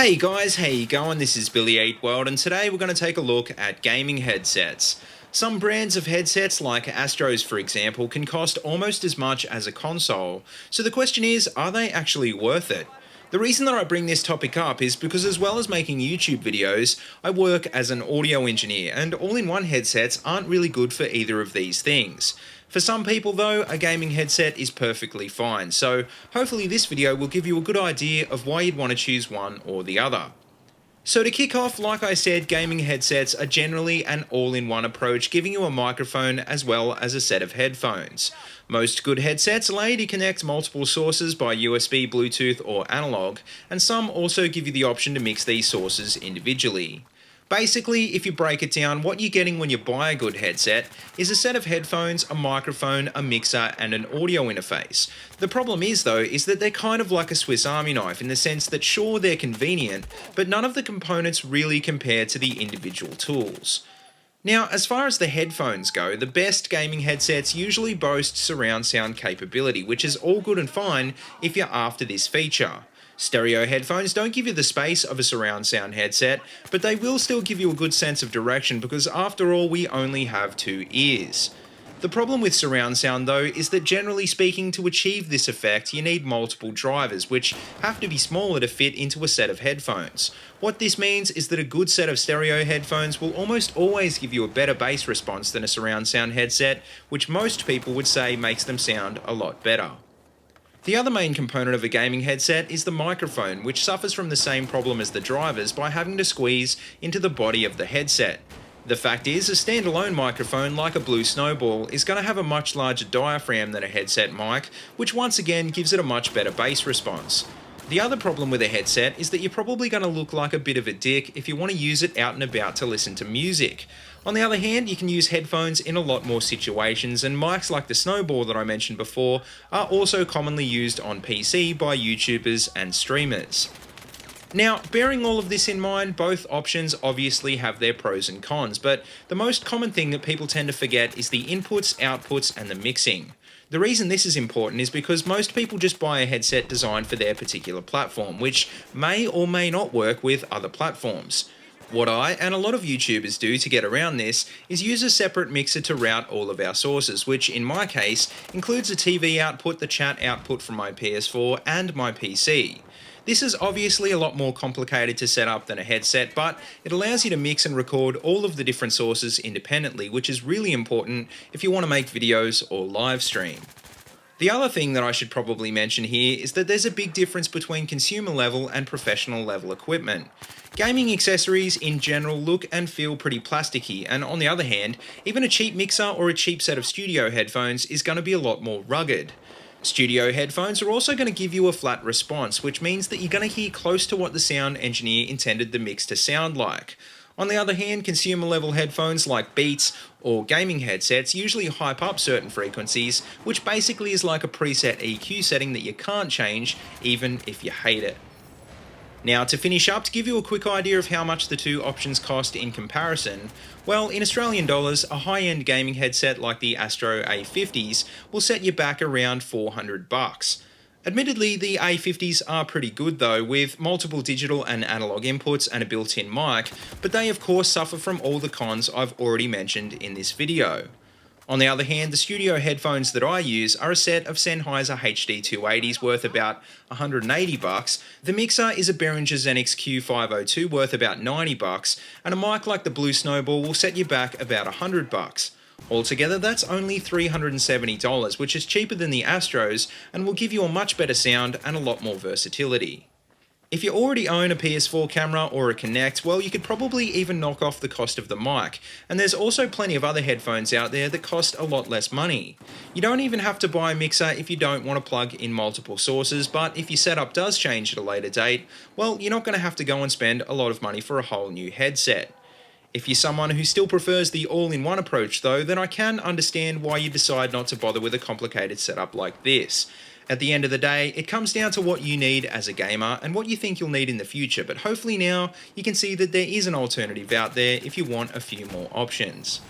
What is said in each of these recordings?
Hey guys, how you going? This is Billy Eat World, and today we're going to take a look at gaming headsets. Some brands of headsets, like Astros for example, can cost almost as much as a console. So the question is, are they actually worth it? The reason that I bring this topic up is because, as well as making YouTube videos, I work as an audio engineer, and all-in-one headsets aren't really good for either of these things. For some people though, a gaming headset is perfectly fine, so hopefully this video will give you a good idea of why you'd want to choose one or the other. So to kick off, like I said, gaming headsets are generally an all-in-one approach, giving you a microphone as well as a set of headphones. Most good headsets allow you to connect multiple sources by USB, Bluetooth or analog, and some also give you the option to mix these sources individually. Basically, if you break it down, what you're getting when you buy a good headset is a set of headphones, a microphone, a mixer, and an audio interface. The problem is though, is that they're kind of like a Swiss Army knife in the sense that sure, they're convenient, but none of the components really compare to the individual tools. Now, as far as the headphones go, the best gaming headsets usually boast surround sound capability, which is all good and fine if you're after this feature. Stereo headphones don't give you the space of a surround sound headset, but they will still give you a good sense of direction because after all, we only have two ears. The problem with surround sound though is that generally speaking, to achieve this effect you need multiple drivers, which have to be smaller to fit into a set of headphones. What this means is that a good set of stereo headphones will almost always give you a better bass response than a surround sound headset, which most people would say makes them sound a lot better. The other main component of a gaming headset is the microphone, which suffers from the same problem as the drivers by having to squeeze into the body of the headset. The fact is, a standalone microphone like a Blue Snowball is going to have a much larger diaphragm than a headset mic, which once again gives it a much better bass response. The other problem with a headset is that you're probably going to look like a bit of a dick if you want to use it out and about to listen to music. On the other hand, you can use headphones in a lot more situations, and mics like the Snowball that I mentioned before are also commonly used on PC by YouTubers and streamers. Now, bearing all of this in mind, both options obviously have their pros and cons, but the most common thing that people tend to forget is the inputs, outputs, and the mixing. The reason this is important is because most people just buy a headset designed for their particular platform, which may or may not work with other platforms. What I and a lot of YouTubers do to get around this is use a separate mixer to route all of our sources, which in my case includes a TV output, the chat output from my PS4 and my PC. This is obviously a lot more complicated to set up than a headset, but it allows you to mix and record all of the different sources independently, which is really important if you want to make videos or live stream. The other thing that I should probably mention here is that there's a big difference between consumer level and professional level equipment. Gaming accessories in general look and feel pretty plasticky, and on the other hand, even a cheap mixer or a cheap set of studio headphones is going to be a lot more rugged. Studio headphones are also going to give you a flat response, which means that you're going to hear close to what the sound engineer intended the mix to sound like. On the other hand, consumer level headphones like Beats or gaming headsets usually hype up certain frequencies, which basically is like a preset EQ setting that you can't change even if you hate it. Now, to finish up, to give you a quick idea of how much the two options cost in comparison, well, in Australian dollars, a high-end gaming headset like the Astro A50s will set you back around $400. Admittedly, the A50s are pretty good though, with multiple digital and analog inputs and a built-in mic, but they of course suffer from all the cons I've already mentioned in this video. On the other hand, the studio headphones that I use are a set of Sennheiser HD280s worth about $180, the mixer is a Behringer Xenix Q502 worth about $90, and a mic like the Blue Snowball will set you back about $100. Altogether, that's only $370, which is cheaper than the Astros and will give you a much better sound and a lot more versatility. If you already own a PS4 camera or a Kinect, well, you could probably even knock off the cost of the mic, and there's also plenty of other headphones out there that cost a lot less money. You don't even have to buy a mixer if you don't want to plug in multiple sources, but if your setup does change at a later date, well, you're not going to have to go and spend a lot of money for a whole new headset. If you're someone who still prefers the all-in-one approach though, then I can understand why you decide not to bother with a complicated setup like this. At the end of the day, it comes down to what you need as a gamer and what you think you'll need in the future, but hopefully now you can see that there is an alternative out there if you want a few more options.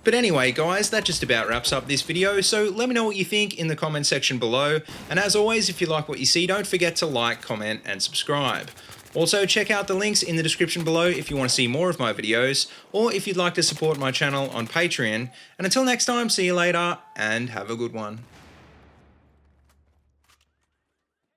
But anyway guys, that just about wraps up this video, so let me know what you think in the comment section below, and as always, if you like what you see, don't forget to like, comment and subscribe. Also, check out the links in the description below if you want to see more of my videos, or if you'd like to support my channel on Patreon. And until next time, see you later, and have a good one.